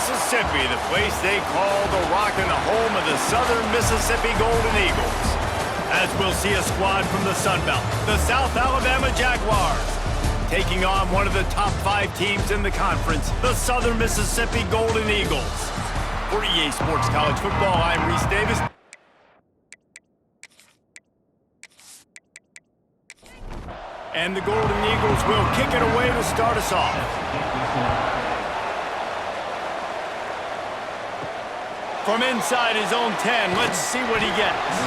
Mississippi, the place they call the Rock and the home of the Southern Mississippi Golden Eagles. As we'll see a squad from the Sun Belt, the South Alabama Jaguars, taking on one of the top 5 teams in the conference, the Southern Mississippi Golden Eagles. For EA Sports College Football, I'm Reese Davis. And the Golden Eagles will kick it away to start us off. From inside his own 10, let's see what he gets.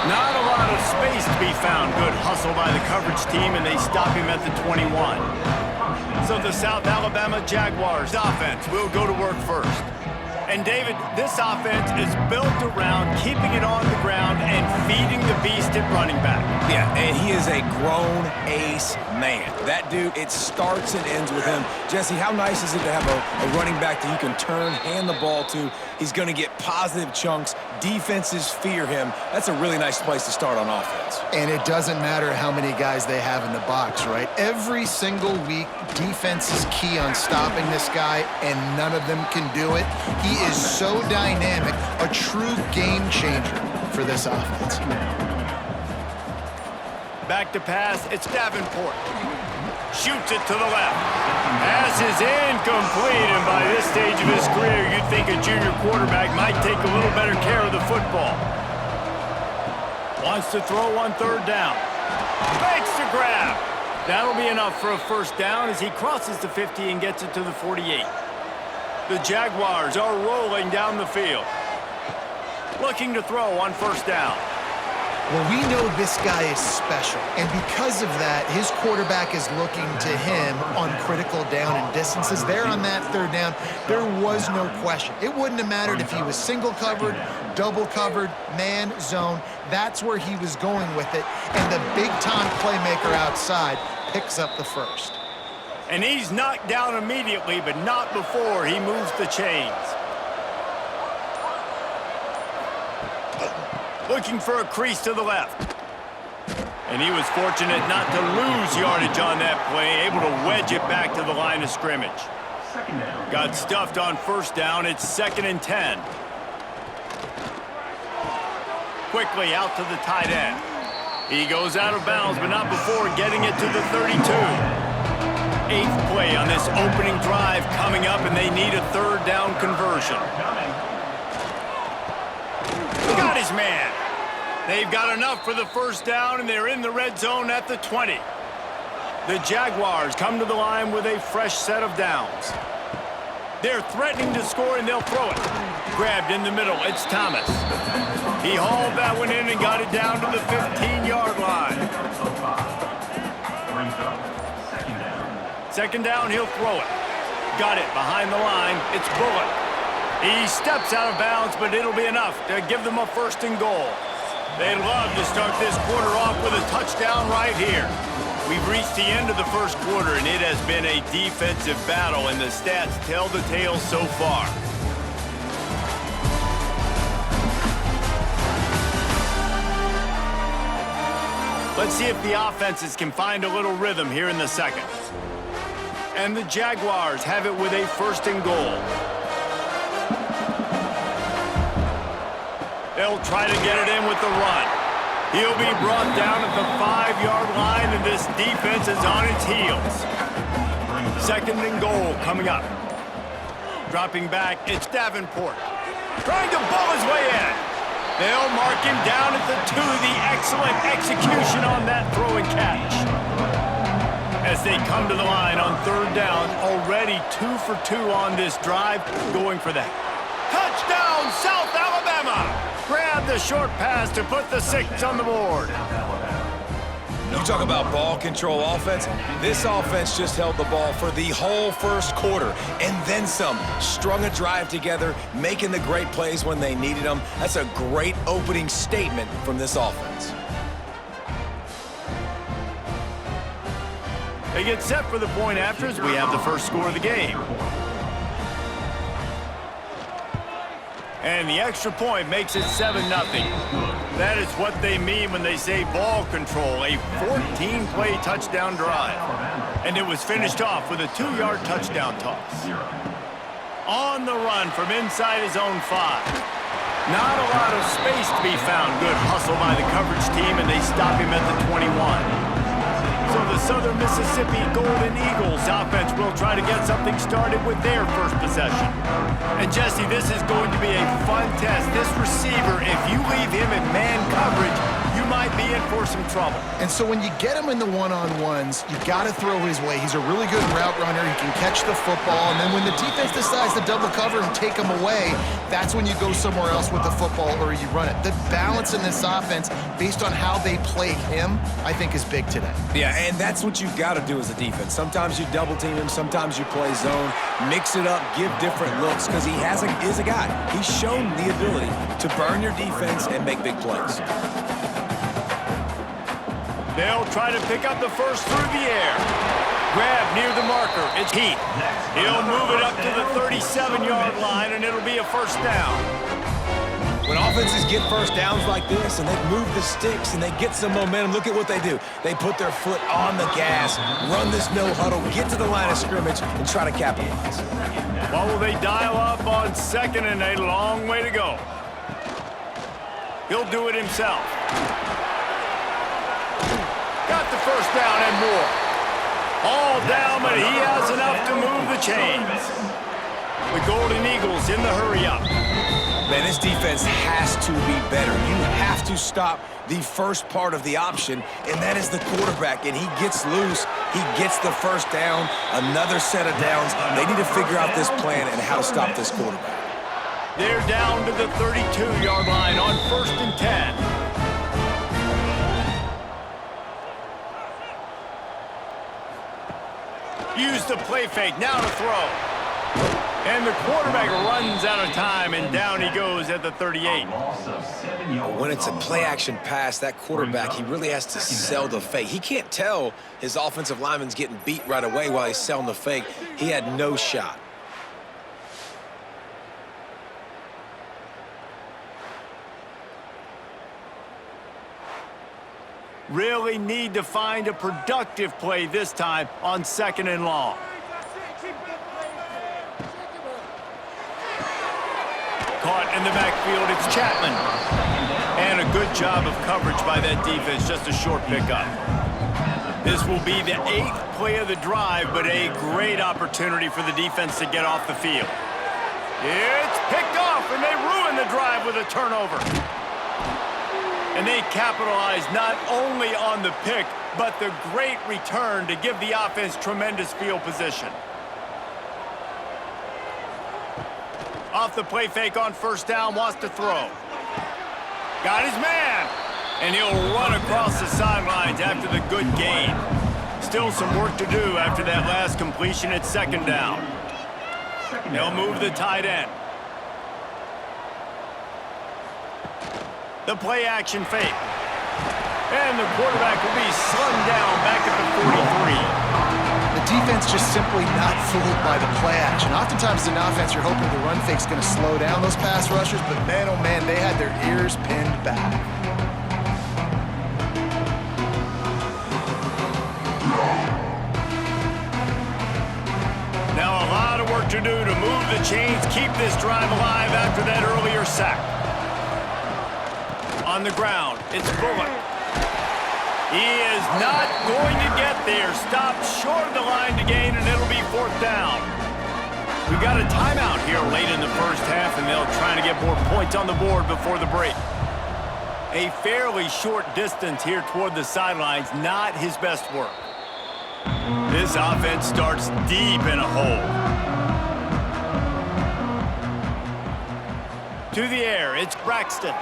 Not a lot of space to be found. Good hustle by the coverage team, and they stop him at the 21. So the South Alabama Jaguars offense will go to work first. And David, this offense is built around keeping it on the ground and feeding the beast at running back. Yeah, and he is a grown ace man. That dude, it starts and ends with him. Jesse, how nice is it to have a running back that you can turn, hand the ball to? He's going to get positive chunks. Defenses fear him. That's a really nice place to start on offense. And it doesn't matter how many guys they have in the box, right? Every single week, defense is key on stopping this guy, and none of them can do it. He is so dynamic, a true game changer for this offense. Back to pass, it's Davenport. Shoots it to the left. Pass is incomplete, and by this stage of his career, you'd think a junior quarterback might take a little better care of the football. Wants to throw on third down. Makes the grab. That'll be enough for a first down as he crosses the 50 and gets it to the 48. The Jaguars are rolling down the field. Looking to throw on first down. Well, we know this guy is special, and because of that, his quarterback is looking to him on critical down and distances. There on that third down, there was no question. It wouldn't have mattered if he was single covered, double covered, man, zone. That's where he was going with it, and the big-time playmaker outside picks up the first. And he's knocked down immediately, but not before he moves the chains. Looking for a crease to the left. And he was fortunate not to lose yardage on that play, able to wedge it back to the line of scrimmage. Got stuffed on first down. It's 2nd and 10. Quickly out to the tight end. He goes out of bounds, but not before getting it to the 32. 8th play on this opening drive coming up, and they need a third down conversion. Got his man. They've got enough for the first down, and they're in the red zone at the 20. The Jaguars come to the line with a fresh set of downs. They're threatening to score, and they'll throw it. Grabbed in the middle, it's Thomas. He hauled that one in and got it down to the 15-yard line. 2nd down, he'll throw it. Got it behind the line. It's Bullock. He steps out of bounds, but it'll be enough to give them a 1st and goal. They'd love to start this quarter off with a touchdown right here. We've reached the end of the first quarter, and it has been a defensive battle, and the stats tell the tale so far. Let's see if the offenses can find a little rhythm here in the second. And the Jaguars have it with a 1st and goal. They'll try to get it in with the run. He'll be brought down at the 5-yard line, and this defense is on its heels. 2nd and goal coming up. Dropping back, it's Davenport. Trying to bull his way in. They'll mark him down at the 2. The excellent execution on that throw and catch. As they come to the line on third down, already 2 for 2 on this drive, going for that. Touchdown, South Alabama! Grab the short pass to put the 6 on the board. You talk about ball control offense. This offense just held the ball for the whole first quarter and then some. Strung a drive together, making the great plays when they needed them. That's a great opening statement from this offense. They get set for the point after as we have the first score of the game. And the extra point makes it 7-0. That is what they mean when they say ball control, a 14-play touchdown drive. And it was finished off with a 2-yard touchdown toss. On the run from inside his own 5. Not a lot of space to be found. Good hustle by the coverage team, and they stop him at the 21. So the Southern Mississippi Golden Eagles offense will try to get something started with their first possession. And Jesse, this is going to be a fun test. This receiver, if you leave him in man coverage, you might be in for some trouble. And so when you get him in the one-on-ones, you got to throw his way. He's a really good route runner. He can catch the football. And then when the defense decides to double cover and take him away, that's when you go somewhere else with the football or you run it. The balance in this offense, based on how they play him, I think is big today. Yeah, and that's what you've got to do as a defense. Sometimes you double team him, sometimes you play zone, mix it up, give different looks, because he is a guy. He's shown the ability to burn your defense and make big plays. They'll try to pick up the first through the air. Grab near the marker. It's Heath. He'll move it up to the 37-yard line, and it'll be a first down. When offenses get first downs like this and they move the sticks and they get some momentum, look at what they do. They put their foot on the gas, run this no huddle, get to the line of scrimmage, and try to capitalize. What will they dial up on 2nd and a long way to go? He'll do it himself. Got the first down and more. All down, but he has enough to move the chains. The Golden Eagles in the hurry-up. Man, this defense has to be better. You have to stop the first part of the option, and that is the quarterback. And he gets loose. He gets the first down, another set of downs. They need to figure out this plan and how to stop this quarterback. They're down to the 32-yard line on 1st and 10. Use the play fake, now to throw. And the quarterback runs out of time, and down he goes at the 38. When it's a play-action pass, that quarterback, he really has to sell the fake. He can't tell his offensive lineman's getting beat right away while he's selling the fake. He had no shot. Really need to find a productive play this time on 2nd and long. Caught in the backfield, it's Chapman. And a good job of coverage by that defense, just a short pickup. This will be the 8th play of the drive, but a great opportunity for the defense to get off the field. It's picked off, and they ruin the drive with a turnover. And they capitalize not only on the pick, but the great return to give the offense tremendous field position. Off the play fake on 1st down, wants to throw. Got his man. And he'll run across the sidelines after the good gain. Still some work to do after that last completion at 2nd down. They'll move the tight end. The play-action fake. And the quarterback will be slung down back at the 43. The defense just simply not fooled by the play action. Oftentimes as an offense, you're hoping the run fake's going to slow down those pass rushers, but man, oh man, they had their ears pinned back. Now a lot of work to do to move the chains, keep this drive alive after that earlier sack. On the ground, it's Bullock. He is not going to get there. Stopped short of the line to gain, and it'll be 4th down. We got a timeout here late in the first half, and they'll try to get more points on the board before the break. A fairly short distance here toward the sidelines, not his best work. This offense starts deep in a hole. To the air, it's Braxton.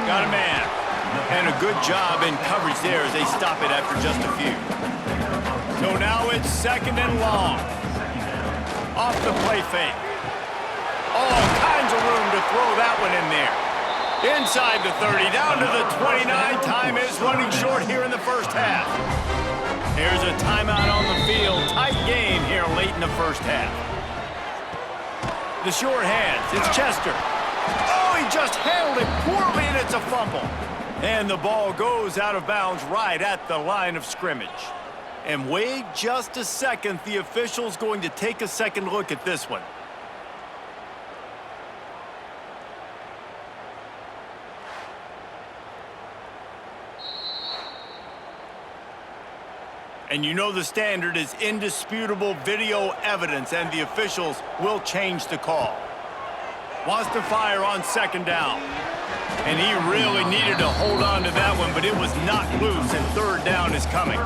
Got a man. And a good job in coverage there as they stop it after just a few. So now it's 2nd and long. Off the play fake. All kinds of room to throw that one in there. Inside the 30, down to the 29. Time is running short here in the first half. Here's a timeout on the field. Tight game here late in the first half. The short hands, it's Chester. Oh, he just handled it poorly, and it's a fumble. And the ball goes out of bounds right at the line of scrimmage. And wait just a second, the official's going to take a second look at this one. And you know the standard is indisputable video evidence, and the officials will change the call. Wants to fire on second down. And he really needed to hold on to that one, but it was knocked loose, and third down is coming.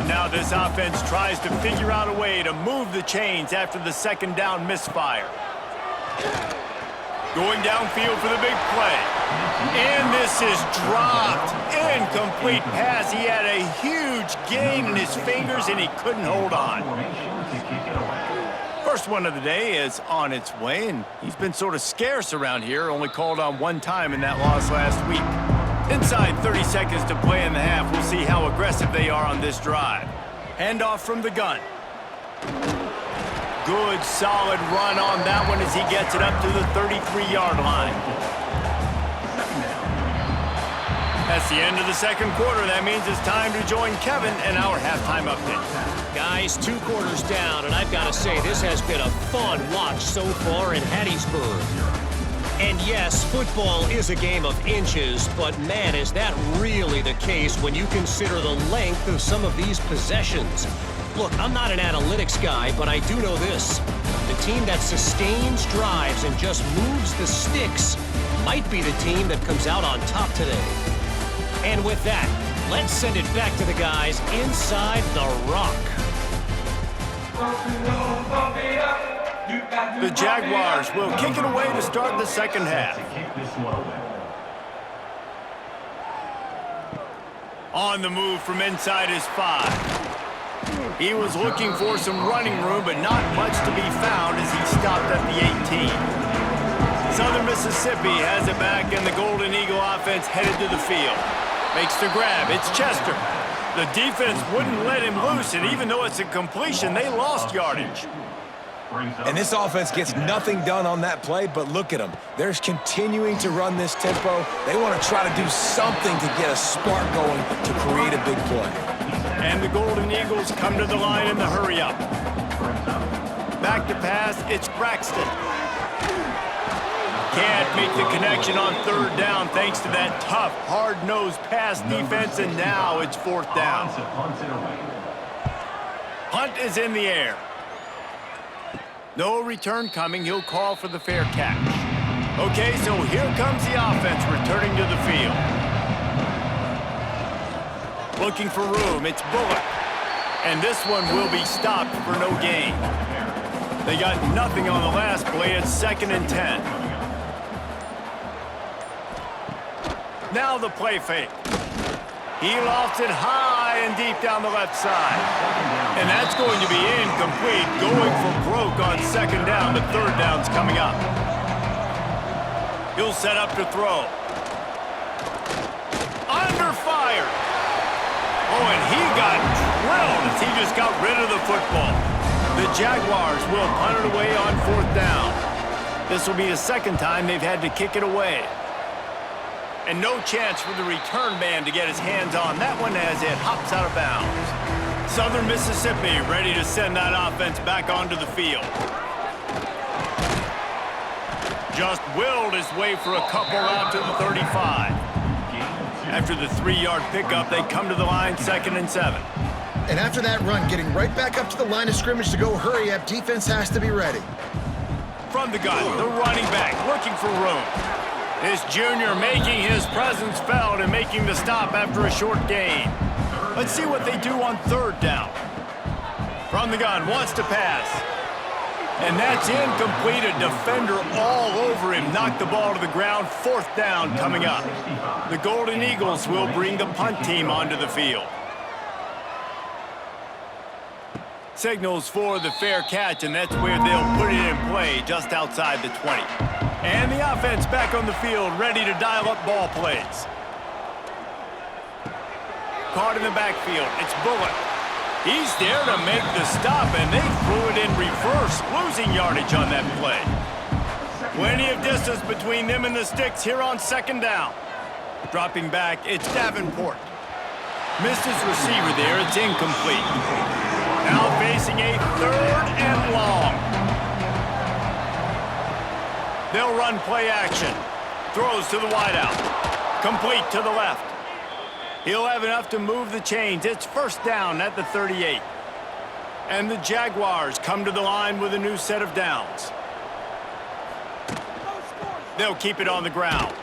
Now this offense tries to figure out a way to move the chains after the second down misfire. Going downfield for the big play. And this is dropped. Incomplete pass. He had a huge gain in his fingers, and he couldn't hold on. First one of the day is on its way, and he's been sort of scarce around here, only called on one time in that loss last week. Inside 30 seconds to play in the half, we'll see how aggressive they are on this drive. Handoff from the gun. Good, solid run on that one as he gets it up to the 33-yard line. That's the end of the second quarter. That means it's time to join Kevin in our halftime update. Guys, 2 quarters down, and I've got to say, this has been a fun watch so far in Hattiesburg. And yes, football is a game of inches, but man, is that really the case when you consider the length of some of these possessions. Look, I'm not an analytics guy, but I do know this. The team that sustains drives and just moves the sticks might be the team that comes out on top today. And with that, let's send it back to the guys inside the rock. The Jaguars will kick it away to start the second half. On the move from inside his 5. He was looking for some running room, but not much to be found as he stopped at the 18. Southern Mississippi has it back, and the Golden Eagle offense headed to the field. Makes the grab. It's Chester. The defense wouldn't let him loose, and even though it's a completion, they lost yardage. And this offense gets nothing done on that play, but look at them. They're continuing to run this tempo. They want to try to do something to get a spark going to create a big play. And the Golden Eagles come to the line in the hurry-up. Back to pass, it's Braxton. Can't make the connection on third down thanks to that tough, hard-nosed pass defense, and now it's fourth down. Punt is in the air. No return coming. He'll call for the fair catch. Okay, so here comes the offense returning to the field. Looking for room. It's Bullock. And this one will be stopped for no gain. They got nothing on the last play. It's 2nd and 10. Now the play fake. He lofts it high and deep down the left side. And that's going to be incomplete. Going for broke on second down. The third down's coming up. He'll set up to throw. Under fire. Oh, and he got drilled as he just got rid of the football. The Jaguars will punt it away on fourth down. This will be the second time they've had to kick it away. And no chance for the return man to get his hands on that one as it hops out of bounds. Southern Mississippi ready to send that offense back onto the field. Just willed his way for a couple out to the 35. After the 3-yard pickup, they come to the line 2nd and 7. And after that run, getting right back up to the line of scrimmage to go hurry up, defense has to be ready. From the gun, the running back looking for room. This junior making his presence felt and making the stop after a short gain. Let's see what they do on third down. From the gun, wants to pass. And that's incomplete. A defender all over him. Knocked the ball to the ground. Fourth down coming up. The Golden Eagles will bring the punt team onto the field. Signals for the fair catch, and that's where they'll put it in play just outside the 20. And the offense back on the field, ready to dial up ball plays. Caught in the backfield, it's Bullock. He's there to make the stop, and they threw it in reverse, losing yardage on that play. Plenty of distance between them and the sticks here on second down. Dropping back, it's Davenport. Missed his receiver there, it's incomplete. Now facing a 3rd and long. They'll run play action. Throws to the wideout. Complete to the left. He'll have enough to move the chains. It's first down at the 38. And the Jaguars come to the line with a new set of downs. They'll keep it on the ground.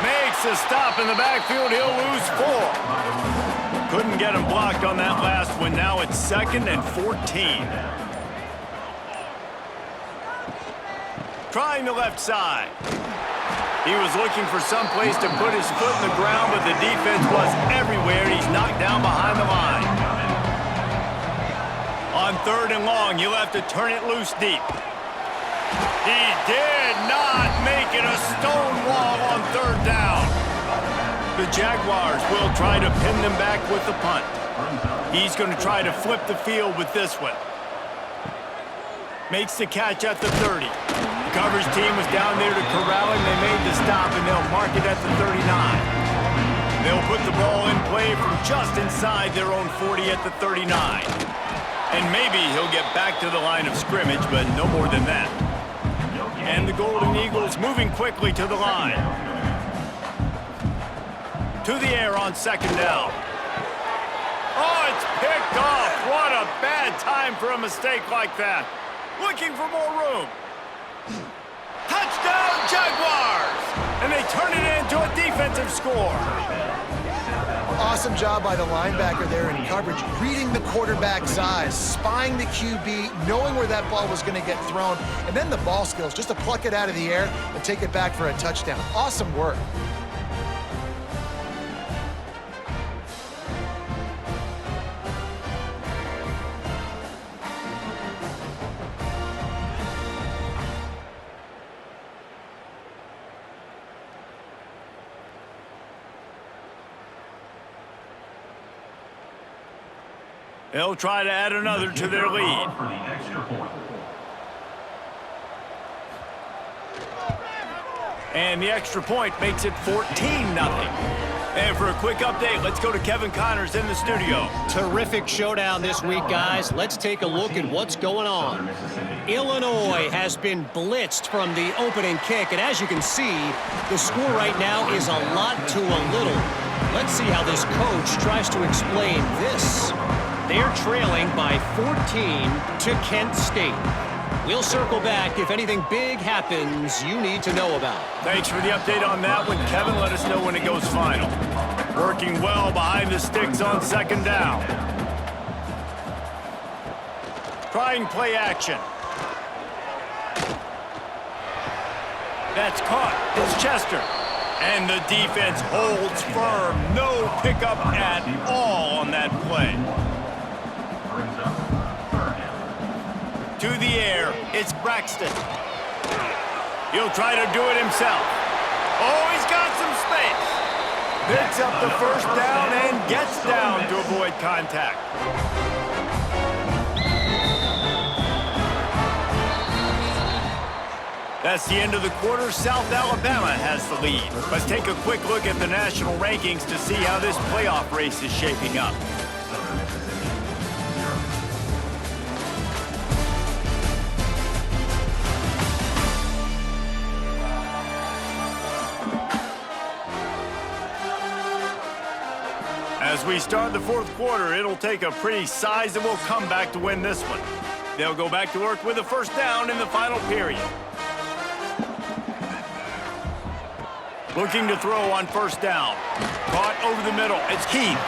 Makes a stop in the backfield. He'll lose 4. Couldn't get him blocked on that last one. Now it's 2nd and 14. Trying the left side. He was looking for some place to put his foot in the ground, but the defense was everywhere. He's knocked down behind the line. On 3rd and long, you'll have to turn it loose deep. He did not make it a stone wall on 3rd down. The Jaguars will try to pin them back with the punt. He's going to try to flip the field with this one. Makes the catch at the 30. The coverage team was down there to corral him. They made the stop, and they'll mark it at the 39. They'll put the ball in play from just inside their own 40 at the 39. And maybe he'll get back to the line of scrimmage, but no more than that. And the Golden Eagles moving quickly to the line. To the air on 2nd down. Oh, it's picked off. What a bad time for a mistake like that. Looking for more room. Touchdown, Jaguars! And they turn it into a defensive score. Awesome job by the linebacker there in coverage, reading the quarterback's eyes, spying the QB, knowing where that ball was going to get thrown, and then the ball skills just to pluck it out of the air and take it back for a touchdown. Awesome work. They'll try to add another to their lead. And the extra point makes it 14-0. And for a quick update, let's go to Kevin Connors in the studio. Terrific showdown this week, guys. Let's take a look at what's going on. Illinois has been blitzed from the opening kick, and as you can see, the score right now is a lot to a little. Let's see how this coach tries to explain this. They're trailing by 14 to Kent State. We'll circle back if anything big happens you need to know about. Thanks for the update on that one, Kevin. Let us know when it goes final. Working well behind the sticks on 2nd down. Trying play action. That's caught. It's Chester. And the defense holds firm. No pickup at all on that play. To the air, it's Braxton. He'll try to do it himself. Oh, he's got some space. Picks up the first down and gets down to avoid contact. That's the end of the quarter. South Alabama has the lead. Let's take a quick look at the national rankings to see how this playoff race is shaping up. As we start the 4th quarter, it'll take a pretty sizable comeback to win this one. They'll go back to work with a first down in the final period. Looking to throw on 1st down. Caught over the middle. It's Keith.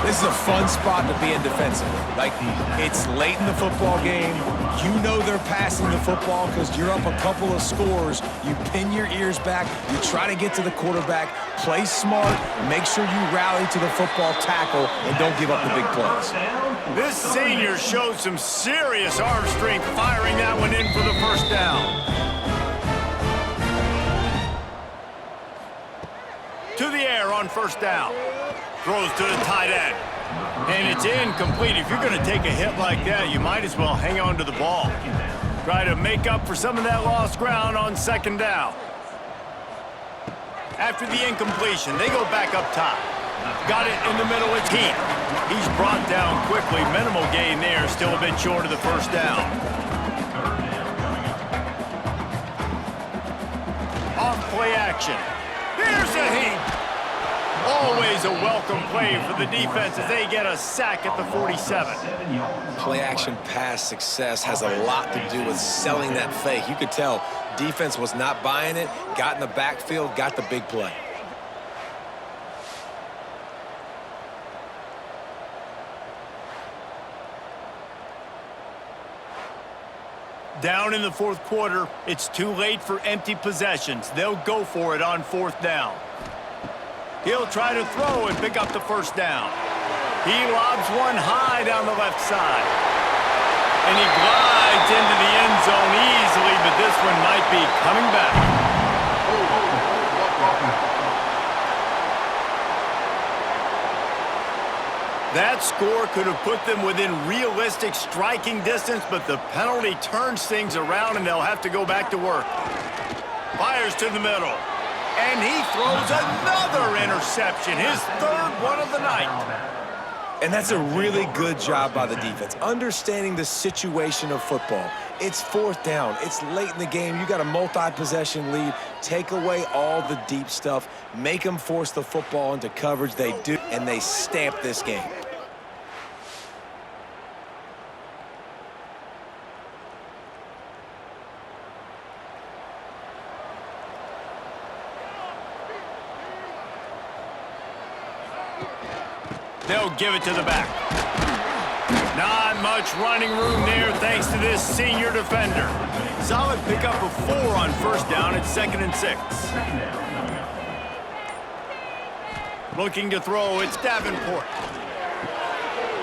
This is a fun spot to be in defensively. Like, it's late in the football game. You know they're passing the football because you're up a couple of scores. You pin your ears back. You try to get to the quarterback. Play smart. Make sure you rally to the football tackle and don't give up the big plays. This senior showed some serious arm strength firing that one in for the first down. To the air on 1st down. Throws to the tight end. And it's incomplete. If you're going to take a hit like that, you might as well hang on to the ball. Try to make up for some of that lost ground on 2nd down. After the incompletion, they go back up top. Got it in the middle, it's Heath. He's brought down quickly. Minimal gain there, still a bit short of the first down. Off play action. Here's a Heath. Always Always a welcome play for the defense as they get a sack at the 47. Play action pass success has a lot to do with selling that fake. You could tell defense was not buying it, got in the backfield, got the big play. Down in the fourth quarter, it's too late for empty possessions. They'll go for it on fourth down. He'll try to throw and pick up the first down. He lobs one high down the left side. And he glides into the end zone easily, but this one might be coming back. That score could have put them within realistic striking distance, but the penalty turns things around and they'll have to go back to work. Fires to the middle. And he throws another interception, his third one of the night. And that's a really good job by the defense, understanding the situation of football. It's fourth down. It's late in the game. You got a multi-possession lead. Take away all the deep stuff. Make them force the football into coverage. They do, and they stamp this game. They'll give it to the back. Not much running room there thanks to this senior defender. Solid pickup of 4 on first down at 2nd and 6. Looking to throw, it's Davenport.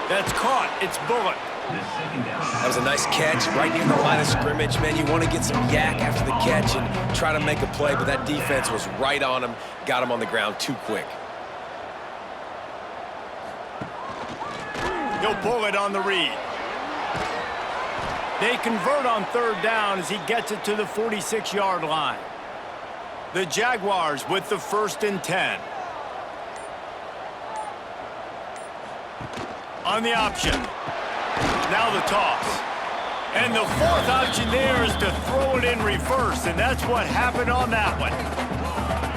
That's caught, it's Bullock. That was a nice catch right near the line of scrimmage. Man, you want to get some yak after the catch and try to make a play, but that defense was right on him, got him on the ground too quick. He'll pull it on the read. They convert on third down as he gets it to the 46-yard line. The Jaguars with the 1st and 10. On the option. Now the toss. And the 4th option there is to throw it in reverse, and that's what happened on that one.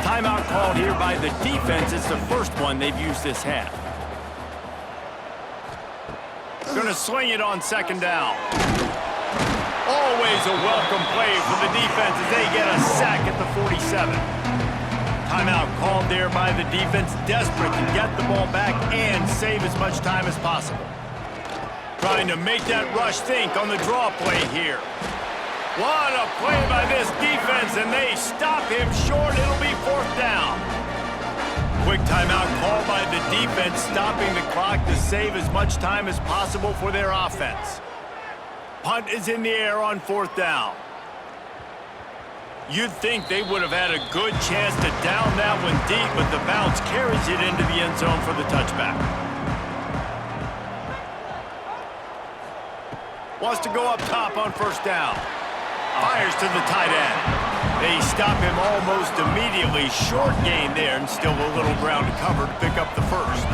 Timeout called here by the defense. It's the first one they've used this half. Going to sling it on 2nd down. Always a welcome play for the defense as they get a sack at the 47. Timeout called there by the defense, desperate to get the ball back and save as much time as possible. Trying to make that rush think on the draw play here. What a play by this defense, and they stop him short. It'll be 4th down. Quick timeout called by the defense, stopping the clock to save as much time as possible for their offense. Punt is in the air on 4th down. You'd think they would have had a good chance to down that one deep, but the bounce carries it into the end zone for the touchback. Wants to go up top on 1st down. Fires to the tight end. They stop him almost immediately. Short gain there and still a little ground to cover to pick up the 1st.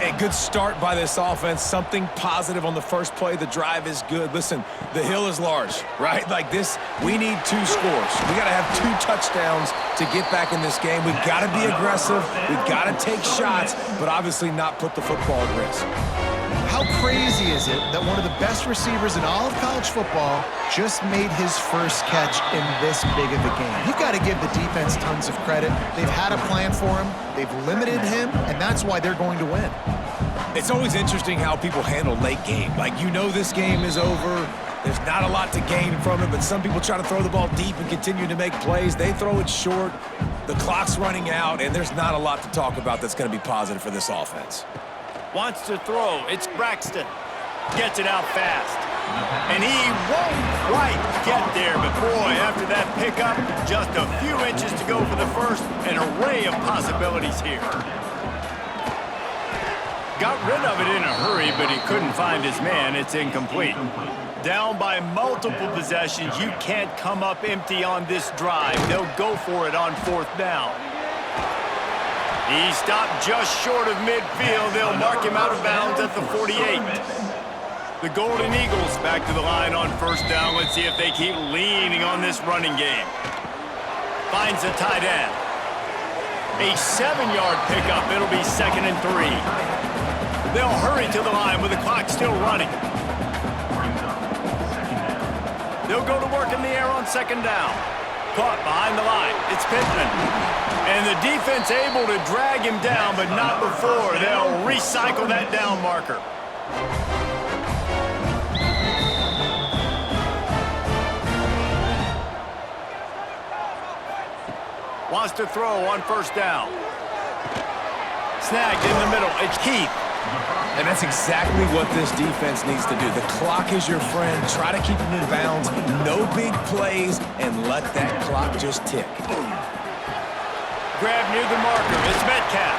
A good start by this offense. Something positive on the first play. The drive is good. Listen, the hill is large, right? Like this, we need 2 scores. We got to have 2 touchdowns to get back in this game. We've got to be aggressive. We've got to take shots, but obviously not put the football at risk. How crazy is it that one of the best receivers in all of college football just made his first catch in this big of a game? You've got to give the defense tons of credit. They've had a plan for him. They've limited him, and that's why they're going to win. It's always interesting how people handle late game. Like, you know this game is over. There's not a lot to gain from it, but some people try to throw the ball deep and continue to make plays. They throw it short. The clock's running out, and there's not a lot to talk about that's going to be positive for this offense. Wants to throw. It's Braxton. Gets it out fast. And he won't quite get there, but boy, after that pickup, just a few inches to go for the 1st. An array of possibilities here. Got rid of it in a hurry, but he couldn't find his man. It's incomplete. Down by multiple possessions. You can't come up empty on this drive. They'll go for it on 4th down. He stopped just short of midfield. They'll mark him out of bounds at the 48. The Golden Eagles back to the line on 1st down. Let's see if they keep leaning on this running game. Finds the tight end. A 7-yard pickup. It'll be 2nd and 3. They'll hurry to the line with the clock still running. They'll go to work in the air on 2nd down. Caught behind the line. It's Pittman. And the defense able to drag him down, but not before. They'll recycle that down marker. Wants to throw on 1st down. Snagged in the middle. It's Keith. And that's exactly what this defense needs to do. The clock is your friend. Try to keep them in bounds. No big plays, and let that clock just tick. Grab near the marker. It's Metcalf.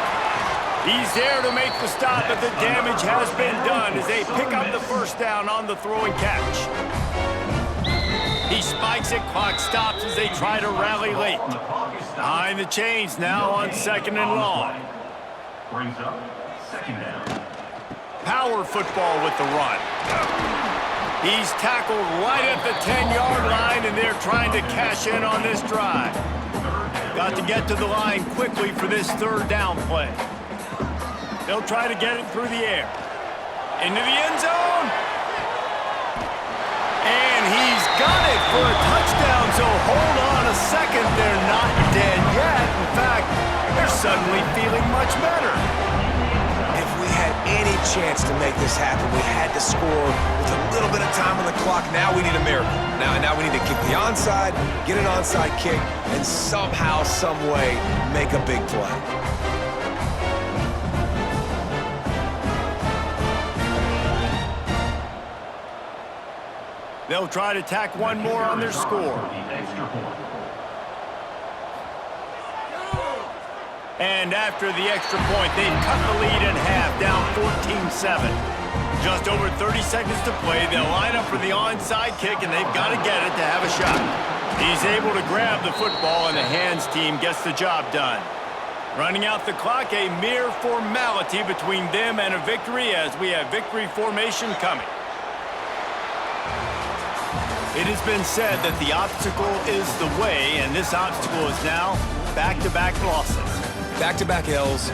He's there to make the stop, but the damage has been done as they pick up the 1st down on the throw and catch. He spikes it. Clock stops as they try to rally late. Behind the chains now on 2nd and long. Brings up 2nd down. Power football with the run. He's tackled right at the 10-yard line, and they're trying to cash in on this drive. Got to get to the line quickly for this 3rd down play. They'll try to get it through the air. Into the end zone. And he's got it for a touchdown, so hold on a second. They're not dead yet. In fact, they're suddenly feeling much better. If we had any chance to make this happen, we had to score with a little bit of time on the clock. Now we need a miracle. Now we need to kick the onside, get an onside kick, and somehow, some way, make a big play. They'll try to tack one more on their score. And after the extra point, they've cut the lead in half, down 14-7. Just over 30 seconds to play. They'll line up for the onside kick, and they've got to get it to have a shot. He's able to grab the football, and the hands team gets the job done. Running out the clock, a mere formality between them and a victory as we have victory formation coming. It has been said that the obstacle is the way, and this obstacle is now back-to-back losses. Back-to-back L's.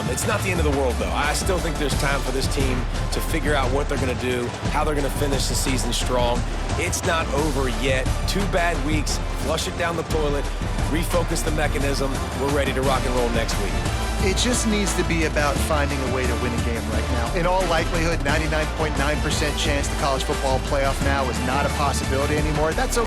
It's not the end of the world, though. I still think there's time for this team to figure out what they're going to do, how they're going to finish the season strong. It's not over yet. 2 bad weeks. Flush it down the toilet. Refocus the mechanism. We're ready to rock and roll next week. It just needs to be about finding a way to win a game right now. In all likelihood, 99.9% chance the college football playoff now is not a possibility anymore. That's okay.